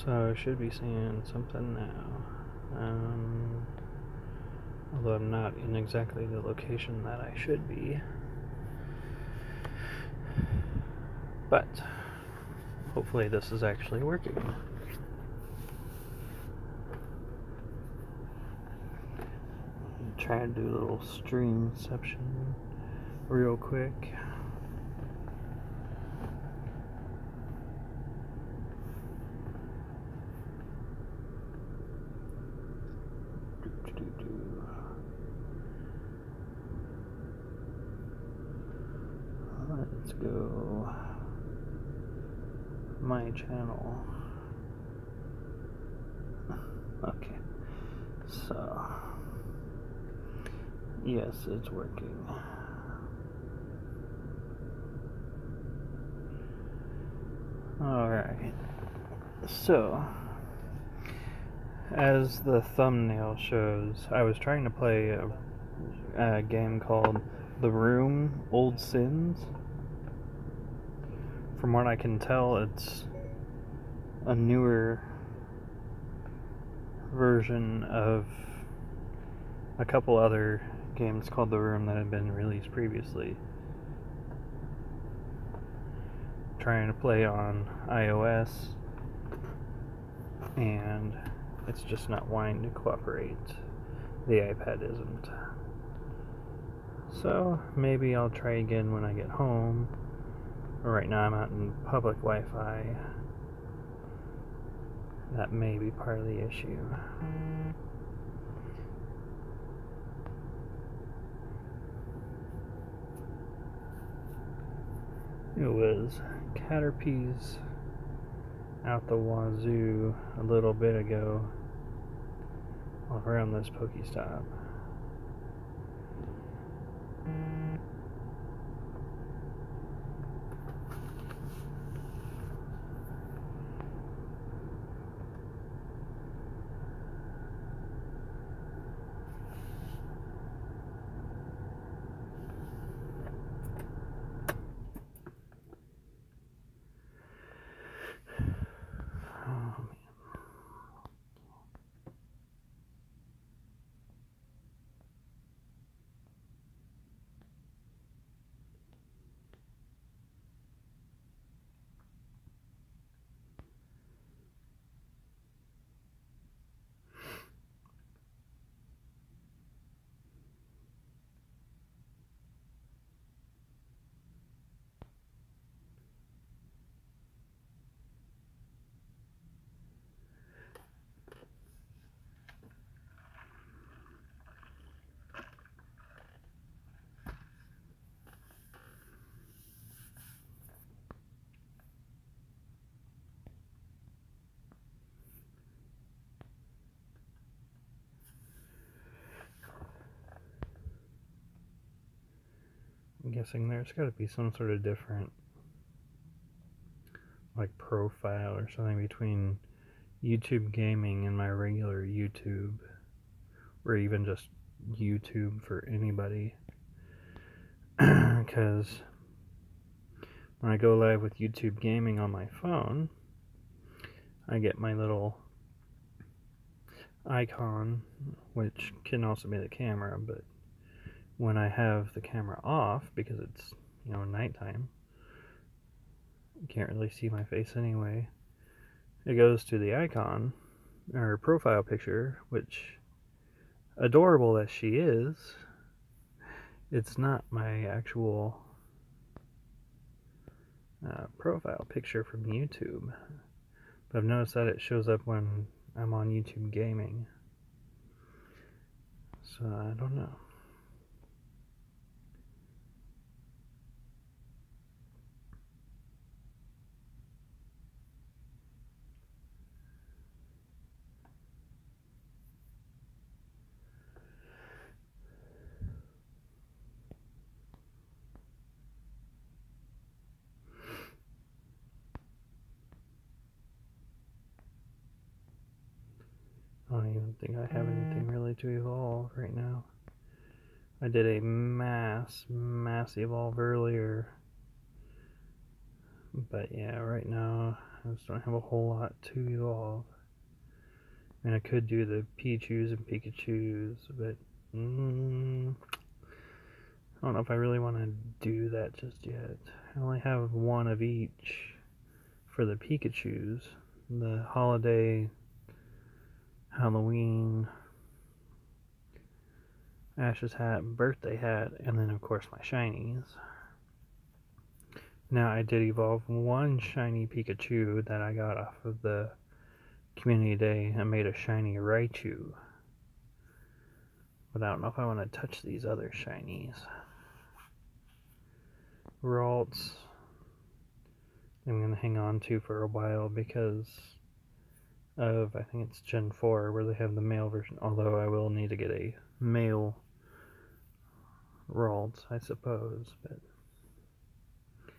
So I should be seeing something now. Although I'm not in exactly the location that I should be. But hopefully this is actually working. Try and do a little streamception real quick. Let's go my channel. Okay, so yes, it's working. Alright, so as the thumbnail shows, I was trying to play a game called The Room Old Sins. From what I can tell, it's a newer version of a couple other games called The Room that had been released previously. Trying to play on iOS, and it's just not wanting to cooperate. The iPad isn't. So maybe I'll try again when I get home. Right now I'm out in public Wi-Fi. That may be part of the issue. It was Caterpies out the wazoo a little bit ago around this Pokestop. I'm guessing there's got to be some sort of different, like, profile or something between YouTube gaming and my regular YouTube, or even just YouTube for anybody. Because when I go live with YouTube gaming on my phone, I get my little icon, which can also be the camera, but when I have the camera off, because it's, nighttime, you can't really see my face anyway, it goes to the icon, or profile picture, which, adorable as she is, it's not my actual profile picture from YouTube. But I've noticed that it shows up when I'm on YouTube gaming. So I don't know. I don't even think I have anything really to evolve right now. I did a mass evolve earlier, But yeah, right now I just don't have a whole lot to evolve. I mean, I could do the Pichus and Pikachus, but I don't know if I really want to do that just yet. I only have one of each for the Pikachus. The holiday, Halloween, Ash's hat, birthday hat, and then of course my shinies. Now I did evolve one shiny Pikachu that I got off of the community day. I made a shiny Raichu. But I don't know if I want to touch these other shinies. Ralts, I'm going to hang on to for a while because of, I think it's Gen 4 where they have the male version. Although I will need to get a male Ralts, I suppose. But I'm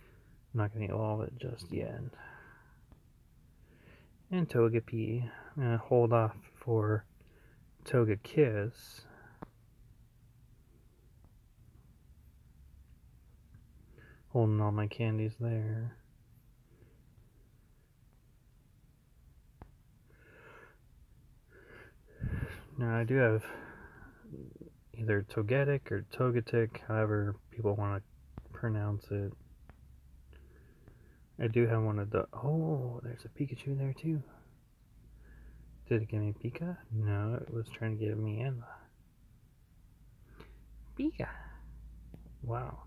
not going to evolve it just yet. And Togepi. I'm going to hold off for Togekiss. Holding all my candies there. Now I do have either Togetic or Togetic, however people want to pronounce it. I do have one of the... Oh, there's a Pikachu there too. Did it give me Pika? No, it was trying to give me Emma. Pika! Wow.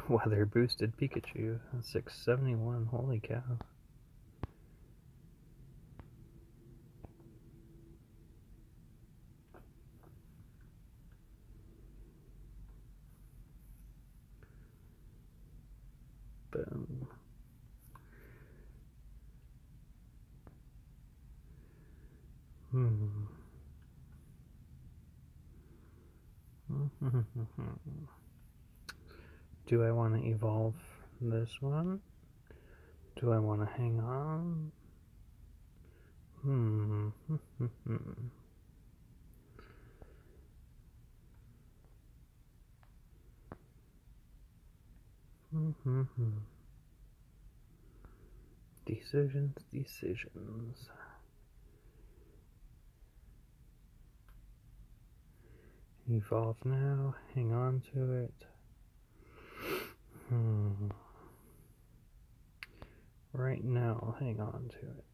Weather boosted Pikachu. 671, holy cow. Boom. Do I want to evolve this one? Do I want to hang on? Decisions. Evolve now, hang on to it. Right now, I'll hang on to it.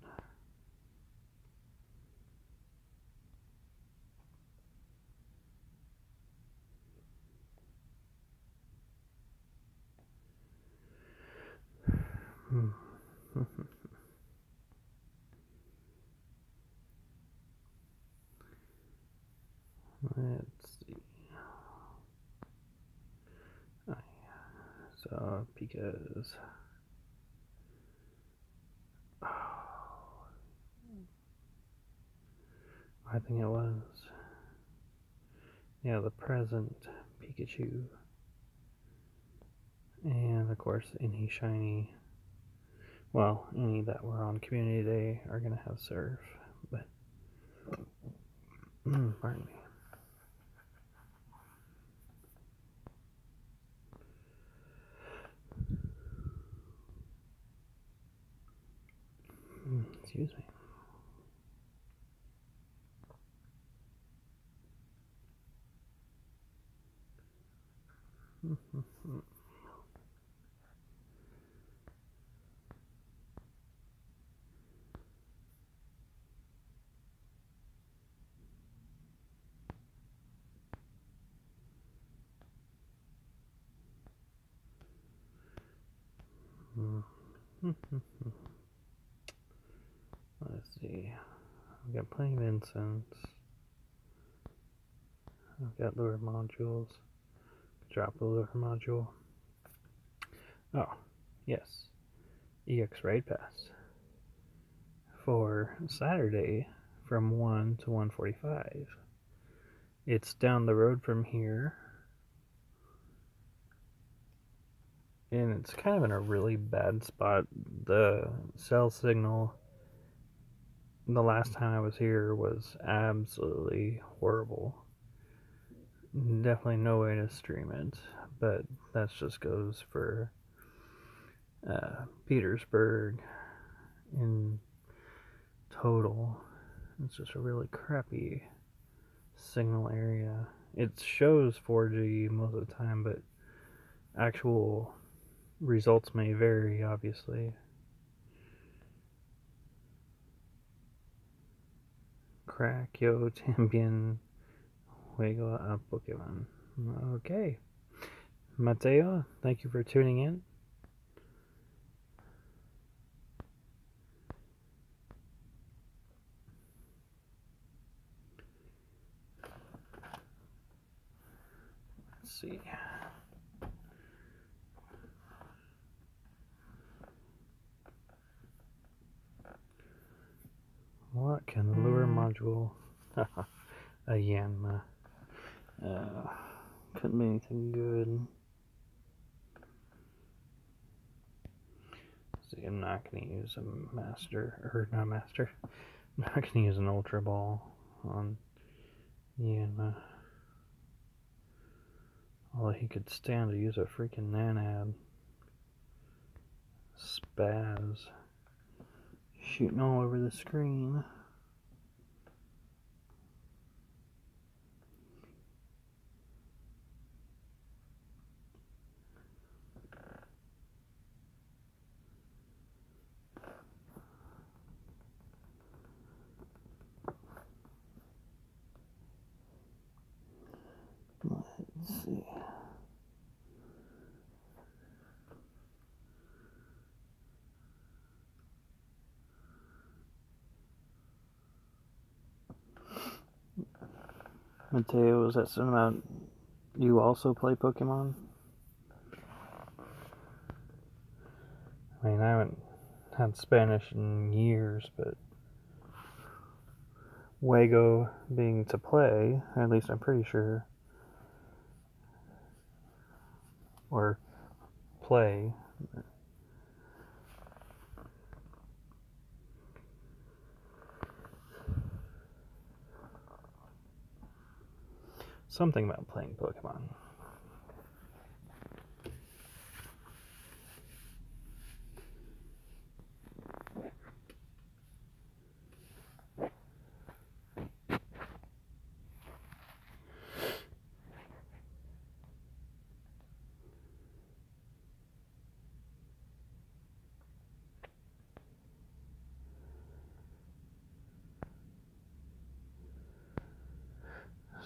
Let's see. So, because... I think it was. Yeah, the present Pikachu. And of course, any shiny, well, any that were on Community Day are going to have Surf. But, pardon me. Excuse me. Let's see. I've got plenty of incense. I've got lure modules. Drop the lure module. Oh, yes. EX Raid Pass. For Saturday from 1 to 1:45. It's down the road from here. And it's kind of in a really bad spot. The cell signal the last time I was here was absolutely horrible. Definitely no way to stream it, but that just goes for Petersburg in total. It's just a really crappy signal area. It shows 4G most of the time, but actual results may vary, obviously. Crack, yo, también juego a Pokémon. Okay. Mateo, thank you for tuning in. Let's see. What can the lure module? A Yanma. Couldn't be anything good. See, I'm not going to use a master, or not master. I'm not going to use an ultra ball on Yanma. Although he could stand to use a freaking nanad. Spaz. Shooting all over the screen. Let's see. Mateo, is that something about you also play Pokemon? I mean, I haven't had Spanish in years, but Wago being to play, at least I'm pretty sure, or play. Something about playing Pokemon.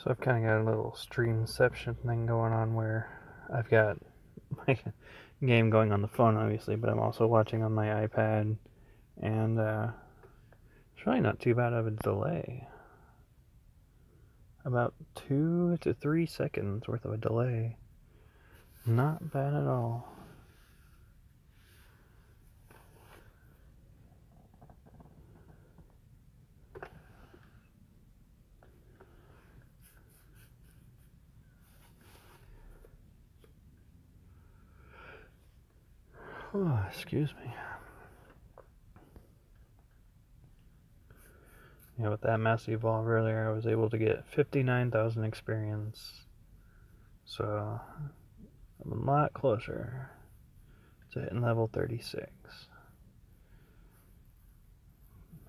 So I've kind of got a little streamception thing going on where I've got my game going on the phone, obviously, but I'm also watching on my iPad, and it's really not too bad of a delay. About 2 to 3 seconds worth of a delay. Not bad at all. Oh, excuse me. Yeah, with that mass evolve earlier, I was able to get 59,000 experience. So I'm a lot closer to hitting level 36.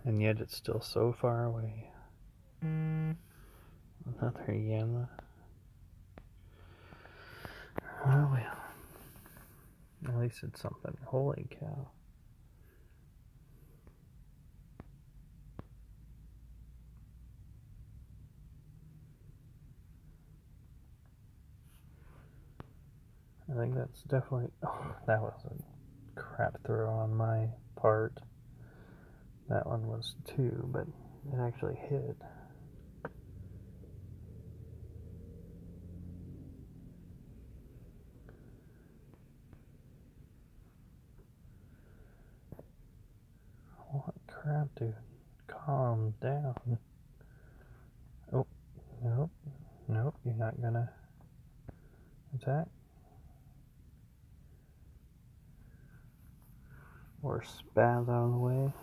And yet it's still so far away. Another Yanma. Oh well. At least it's something. Holy cow. I think that's definitely... Oh, that was a crap throw on my part. That one was 2, but it actually hit. What crap, dude? Calm down. Oh, nope. Nope, you're not gonna attack. Or spaz out of the way.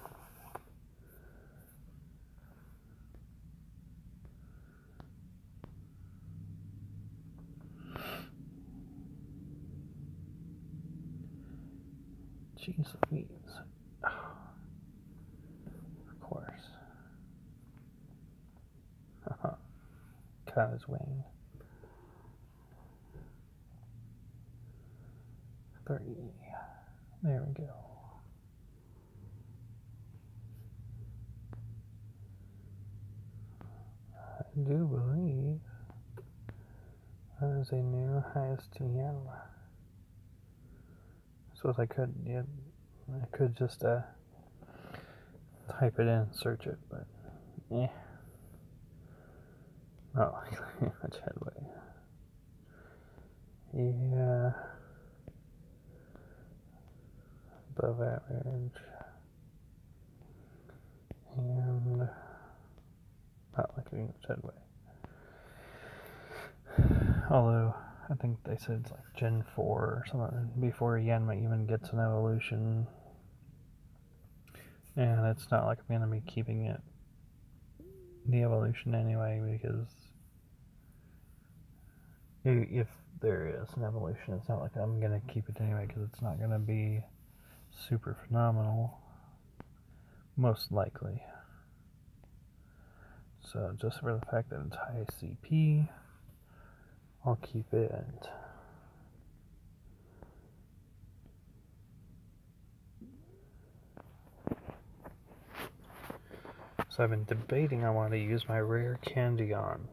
Of course. Cut his wing. 3. There we go. I do believe that is a new highest TM. So I could, yeah, I could just type it in, search it, but not likely much headway. Yeah, above average, and not likely much headway. Although I think they said it's like Gen 4 or something before Yanma even gets an evolution. And it's not like I'm going to be keeping it the evolution anyway, because if there is an evolution, it's not like I'm going to keep it anyway, because it's not going to be super phenomenal, most likely. So just for the fact that it's high CP, I'll keep it. So I've been debating I want to use my rare candy on.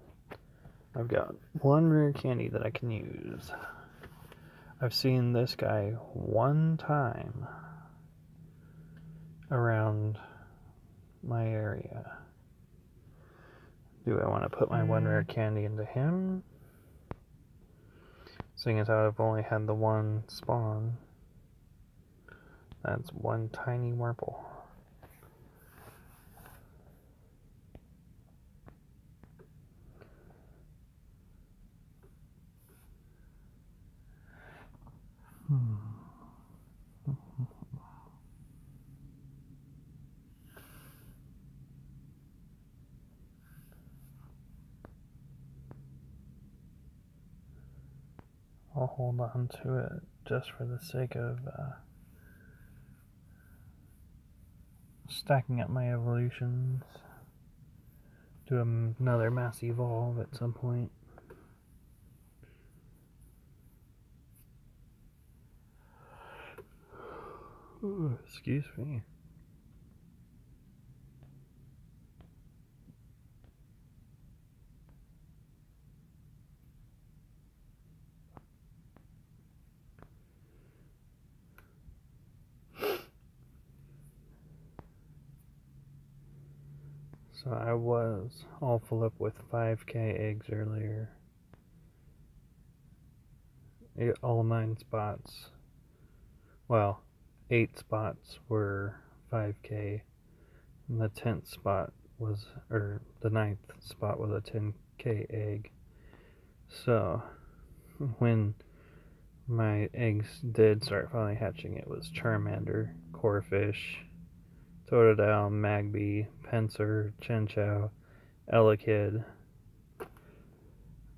I've got one rare candy that I can use. I've seen this guy one time around my area. Do I want to put my one rare candy into him? Seeing as how I've only had the one spawn. That's one tiny Wurple. I'll hold on to it just for the sake of stacking up my evolutions. Do another mass evolve at some point. Ooh, excuse me. So I was all full up with 5k eggs earlier. All 9 spots. Well, 8 spots were 5k. And the 10th spot was, or the 9th spot was a 10k egg. So when my eggs did start finally hatching, it was Charmander, Corphish, Totodile, Magby, Pinsir, Chinchou, Elekid.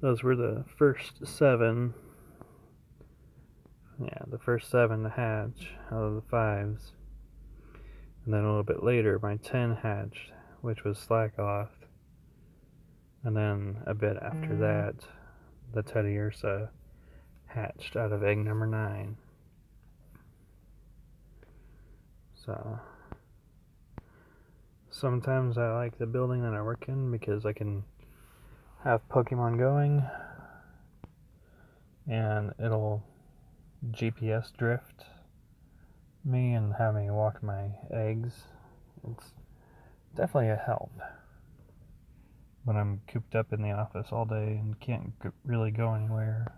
Those were the first 7. Yeah, the first 7 to hatch out of the 5s. And then a little bit later, my 10 hatched, which was Slackoth. And then a bit after that, the Teddiursa hatched out of egg number 9. So sometimes I like the building that I work in because I can have Pokemon going and it'll GPS drift me and have me walk my eggs. It's definitely a help when I'm cooped up in the office all day and can't really go anywhere.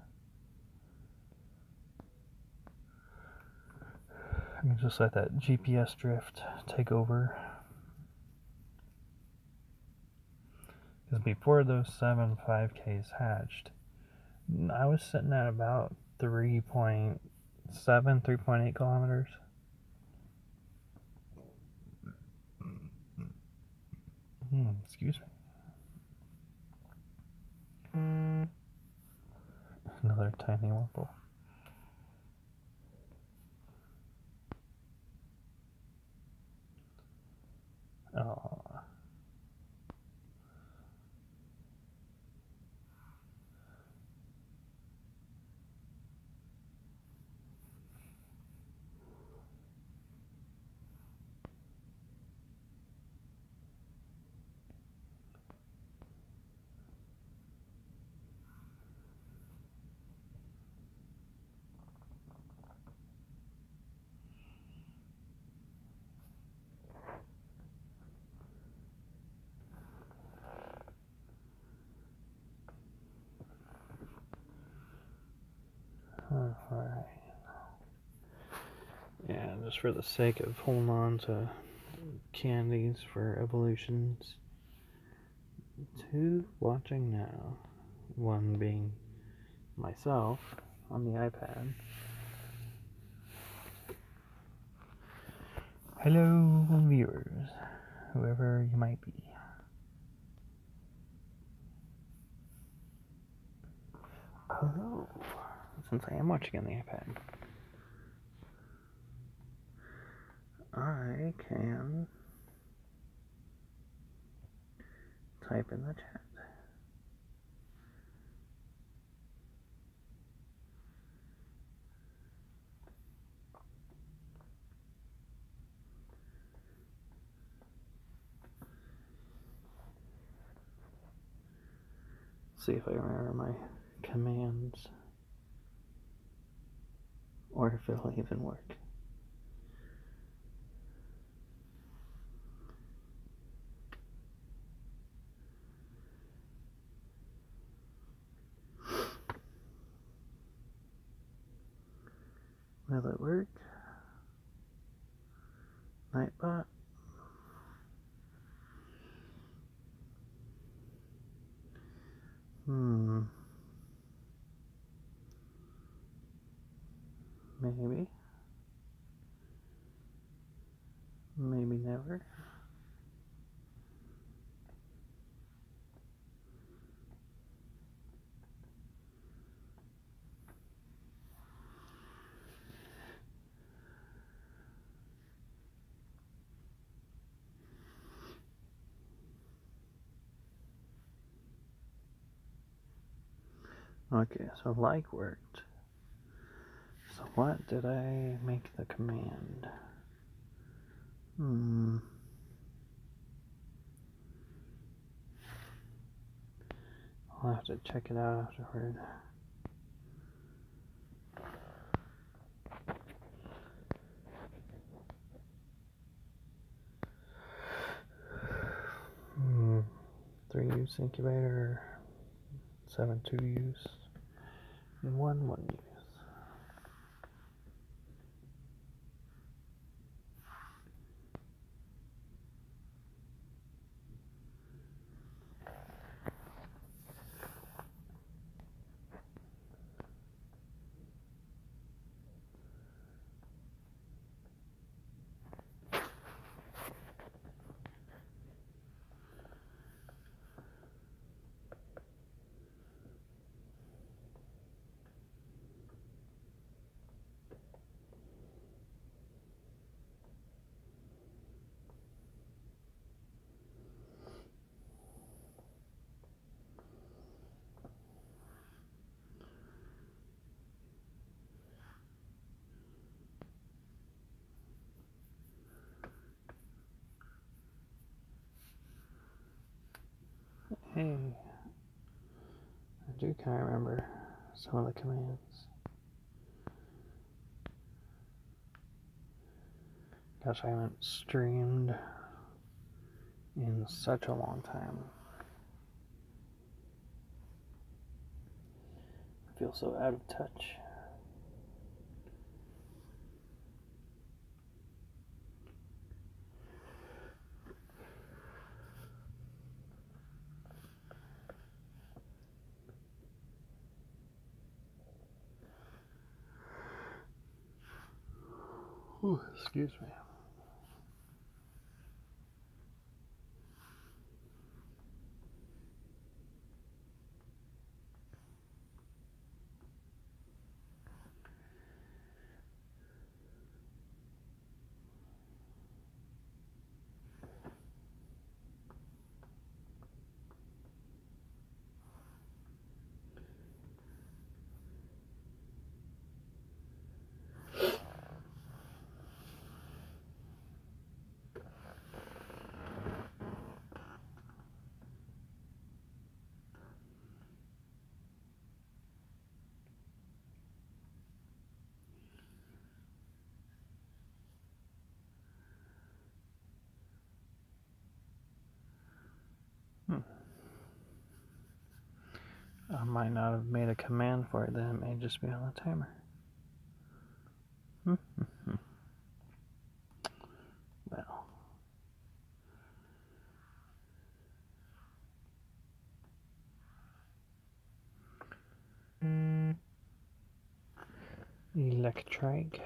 I can just let that GPS drift take over. Because before those 7 5Ks hatched, I was sitting at about 3.7, 3.8 kilometers. Excuse me. Another tiny Wurple. Oh. Alright. Yeah, just for the sake of holding on to candies for evolutions. 2 watching now. 1 being myself on the iPad. Hello, viewers, whoever you might be. Oh, since I am watching on the iPad, I can type in the chat. See if I remember my commands, or if it'll even work. Will it work? Nightbot? Maybe. Maybe never. Okay, so like worked. So what did I make the command? I'll have to check it out afterward. Three use incubator, 7 2 use, and 1 1 use. Hey, I do kind of remember some of the commands. Gosh, I haven't streamed in such a long time. I feel so out of touch. Ooh, excuse me. I might not have made a command for it, then it may just be on the timer. Well. Electric.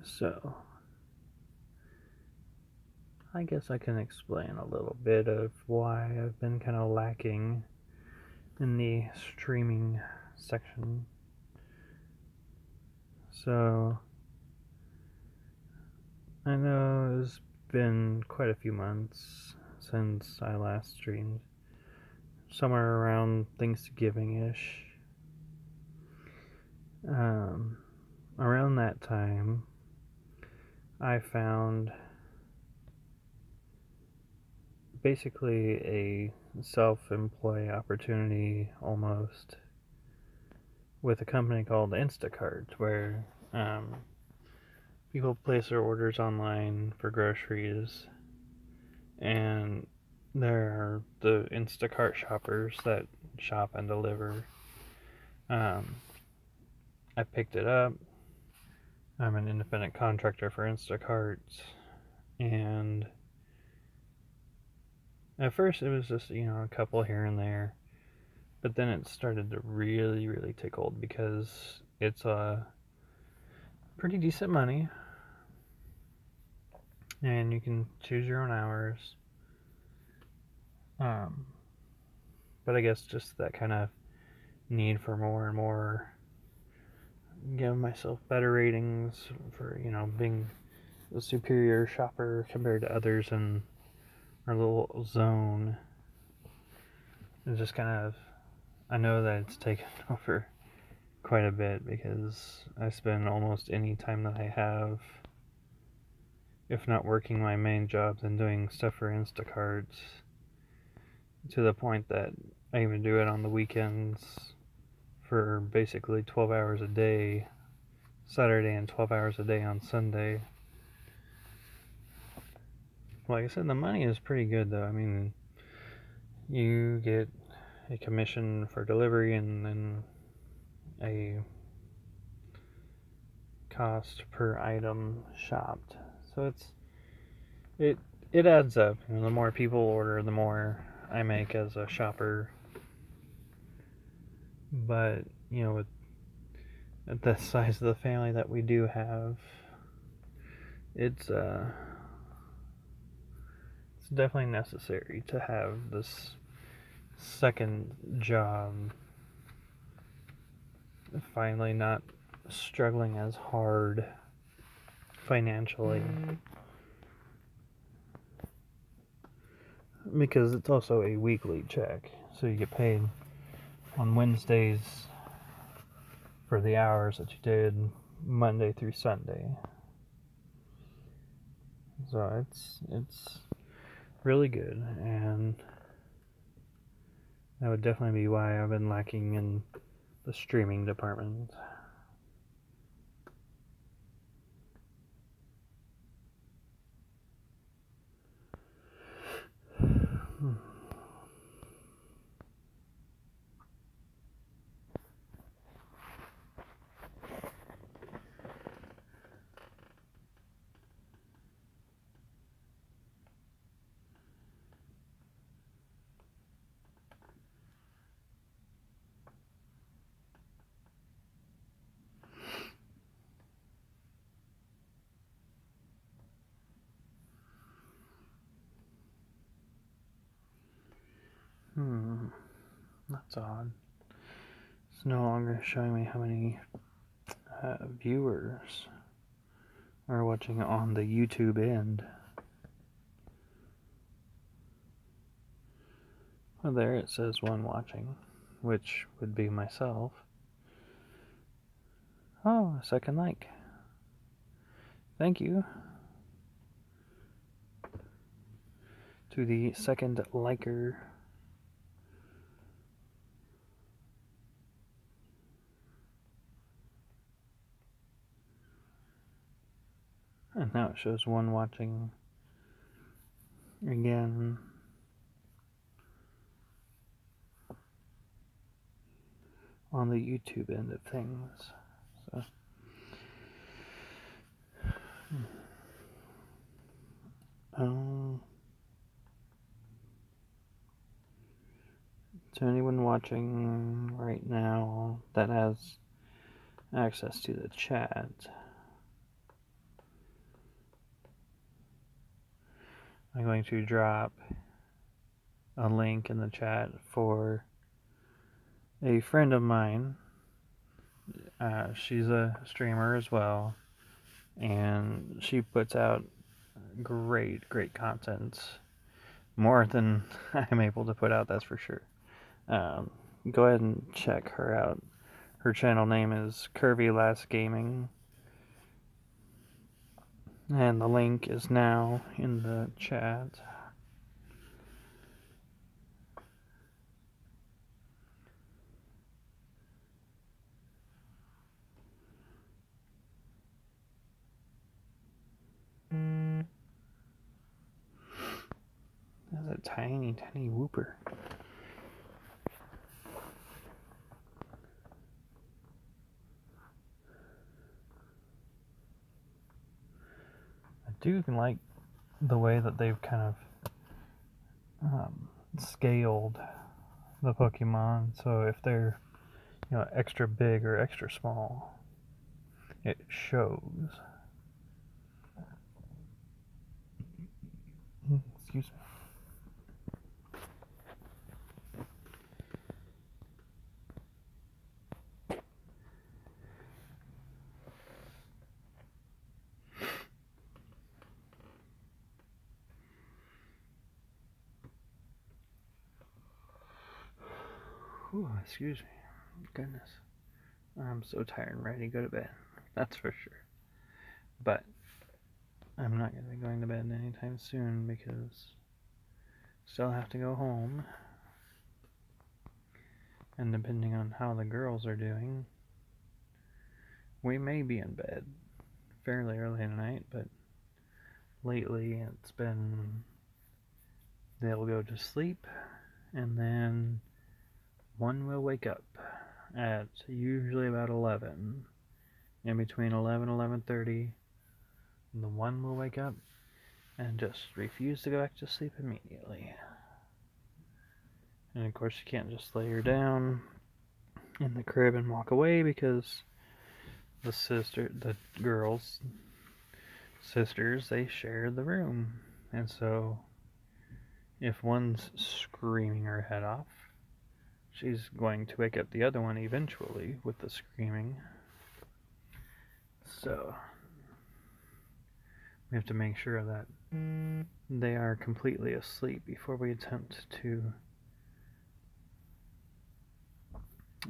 So, I guess I can explain a little bit of why I've been kind of lacking in the streaming section. So, I know it's been quite a few months since I last streamed, somewhere around Thanksgiving-ish. Around that time, I found basically a self-employed opportunity almost with a company called Instacart, where people place their orders online for groceries, and there are the Instacart shoppers that shop and deliver. I picked it up. I'm an independent contractor for Instacart, and at first it was just, a couple here and there, but then it started to really, really take hold because it's pretty decent money, and you can choose your own hours. But I guess just that kind of need for more and more, give myself better ratings for, being a superior shopper compared to others in our little zone. It's just kind of, I know that it's taken over quite a bit because I spend almost any time that I have, if not working my main job, then doing stuff for Instacart, to the point that I even do it on the weekends for basically 12 hours a day, Saturday, and 12 hours a day on Sunday. Like I said, the money is pretty good though. I mean, you get a commission for delivery and then a cost per item shopped. So it adds up. The more people order, the more I make as a shopper. But, with the size of the family that we do have, it's definitely necessary to have this second job. Finally not struggling as hard financially. Because it's also a weekly check. So you get paid on Wednesdays for the hours that you did Monday through Sunday. So it's really good, and that would definitely be why I've been lacking in the streaming department. That's odd. It's no longer showing me how many viewers are watching on the YouTube end. Well, there it says one watching, which would be myself. Oh, a second like. Thank you to the second liker. And now it shows one watching again. On the YouTube end of things. So so anyone watching right now that has access to the chat, I'm going to drop a link in the chat for a friend of mine. She's a streamer as well, and she puts out great content, more than I'm able to put out, that's for sure. Go ahead and check her out. Her channel name is Curvy Lass Gaming, and the link is now in the chat. That's a tiny whooper. I do like the way that they've kind of scaled the Pokemon, so if they're, extra big or extra small, it shows. Excuse me. Ooh, excuse me. Goodness. I'm so tired and ready to go to bed. That's for sure. But I'm not going to be going to bed anytime soon because still have to go home. And depending on how the girls are doing, we may be in bed fairly early in the night, but lately it's been they'll go to sleep and then one will wake up at usually about 11. In between 11 and 11:30, the one will wake up and just refuse to go back to sleep immediately. And of course you can't just lay her down in the crib and walk away because the girls' sisters, they share the room. And so if one's screaming her head off, she's going to wake up the other one eventually with the screaming. So we have to make sure that they are completely asleep before we attempt to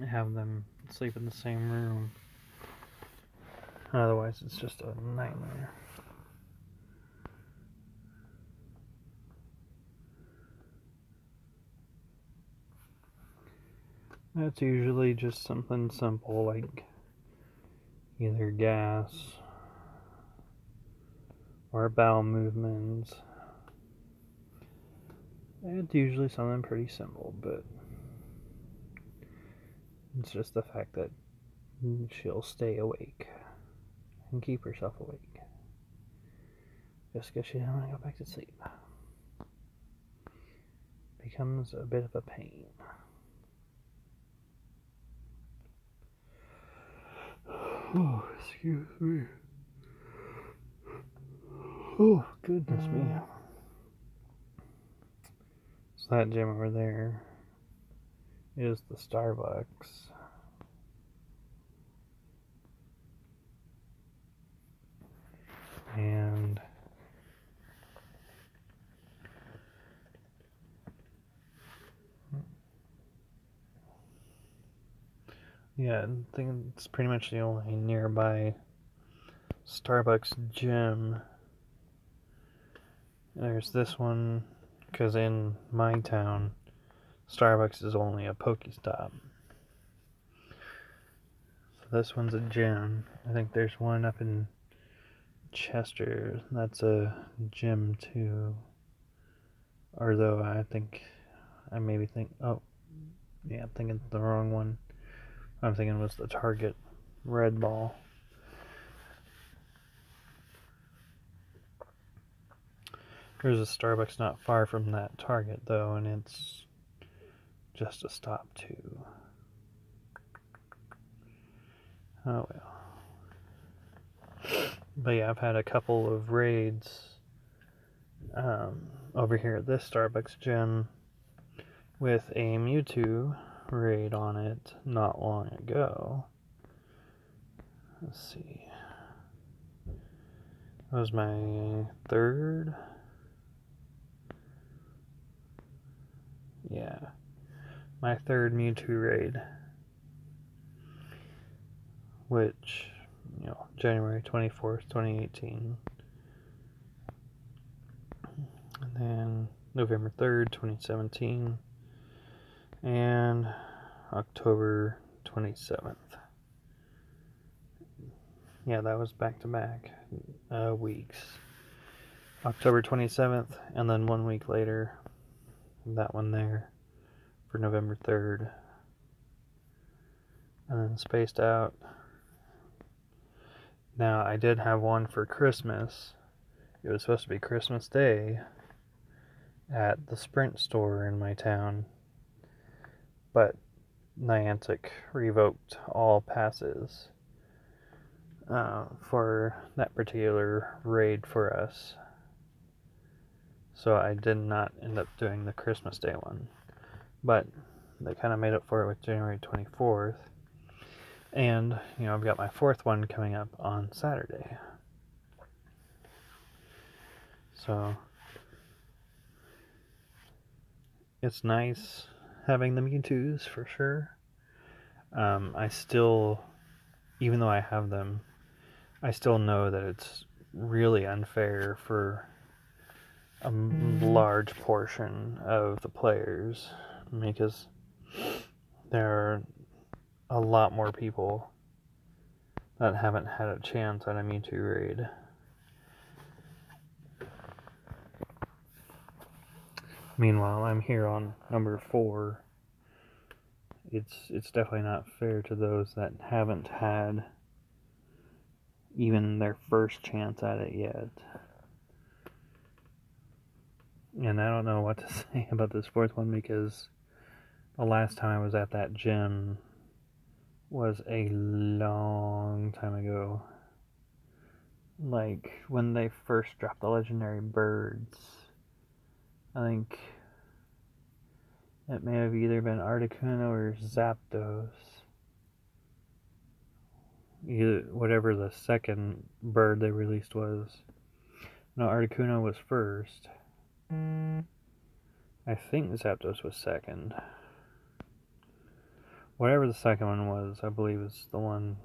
have them sleep in the same room. Otherwise, it's just a nightmare. That's usually just something simple like either gas or bowel movements. It's usually something pretty simple, but it's just the fact that she'll stay awake and keep herself awake just because she doesn't want to go back to sleep. Becomes a bit of a pain. Oh, excuse me. Oh, goodness me. So that gym over there is the Starbucks. And yeah, I think it's pretty much the only nearby Starbucks gym. There's this one, because in my town, Starbucks is only a Pokestop. So this one's a gym. I think there's one up in Chester, that's a gym too. Or though I think I maybe think, oh yeah, I'm thinking the wrong one. I'm thinking was the Target red ball. There's a Starbucks not far from that Target though, and it's just a stop too. Oh well. But yeah, I've had a couple of raids over here at this Starbucks gym with a Mewtwo raid on it not long ago. Let's see. That was my third. Yeah. My third Mewtwo raid. Which, January 24th, 2018. And then November 3rd, 2017. And October 27th. Yeah, that was back-to-back weeks. October 27th, and then 1 week later, that one there for November 3rd. And then spaced out. Now, I did have one for Christmas. It was supposed to be Christmas Day at the Sprint store in my town. But Niantic revoked all passes for that particular raid for us. So I did not end up doing the Christmas Day one. But they kind of made up for it with January 24th. And, I've got my fourth one coming up on Saturday. So, it's nice having the Mewtwo's for sure. I still, even though I have them, I still know that it's really unfair for a large portion of the players, because there are a lot more people that haven't had a chance at a Mewtwo raid. Meanwhile, I'm here on number 4. It's definitely not fair to those that haven't had even their first chance at it yet. And I don't know what to say about this fourth one, because the last time I was at that gym was a long time ago. Like, when they first dropped the legendary birds, I think it may have either been Articuno or Zapdos. Whatever the second bird they released was. No, Articuno was first. I think Zapdos was second. Whatever the second one was, I believe is the one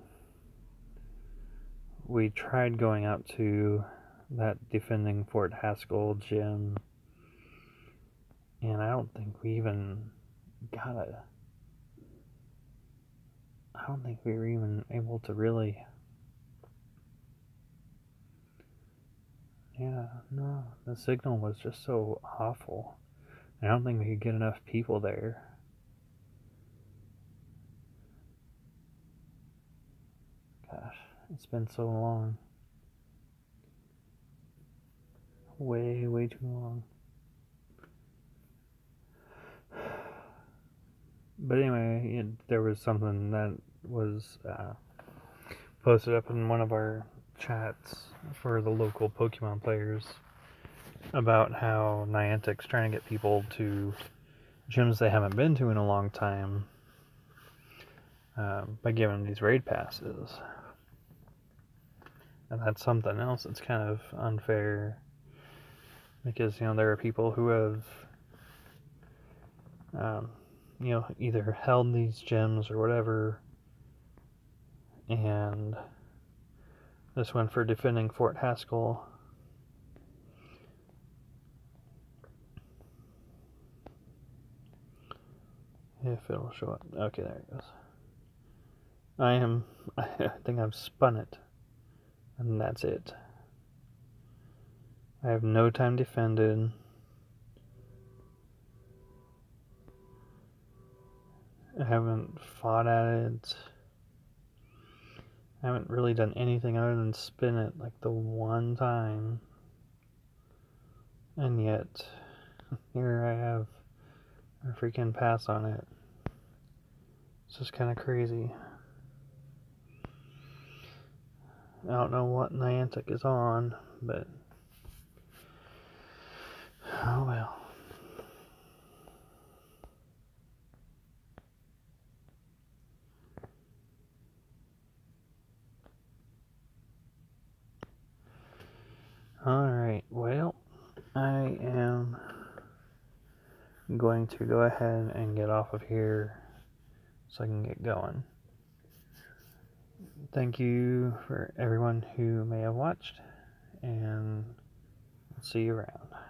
we tried going out to that defending Fort Haskell gym. And I don't think we even I don't think we were even able to really... Yeah, no, the signal was just so awful. I don't think we could get enough people there. Gosh, it's been so long. Way, way too long. But anyway, there was something that was posted up in one of our chats for the local Pokemon players about how Niantic's trying to get people to gyms they haven't been to in a long time by giving them these raid passes. And that's something else that's kind of unfair, because there are people who have either held these gyms or whatever, and this one for defending Fort Haskell. If it'll show up. Okay, there it goes. I think I've spun it, and that's it. I have no time defended. I haven't fought at it. I haven't really done anything other than spin it like the one time. And yet, here I have a freaking pass on it. It's just kind of crazy. I don't know what Niantic is on, but oh well. Alright, well, I am going to go ahead and get off of here so I can get going. Thank you for everyone who may have watched, and see you around.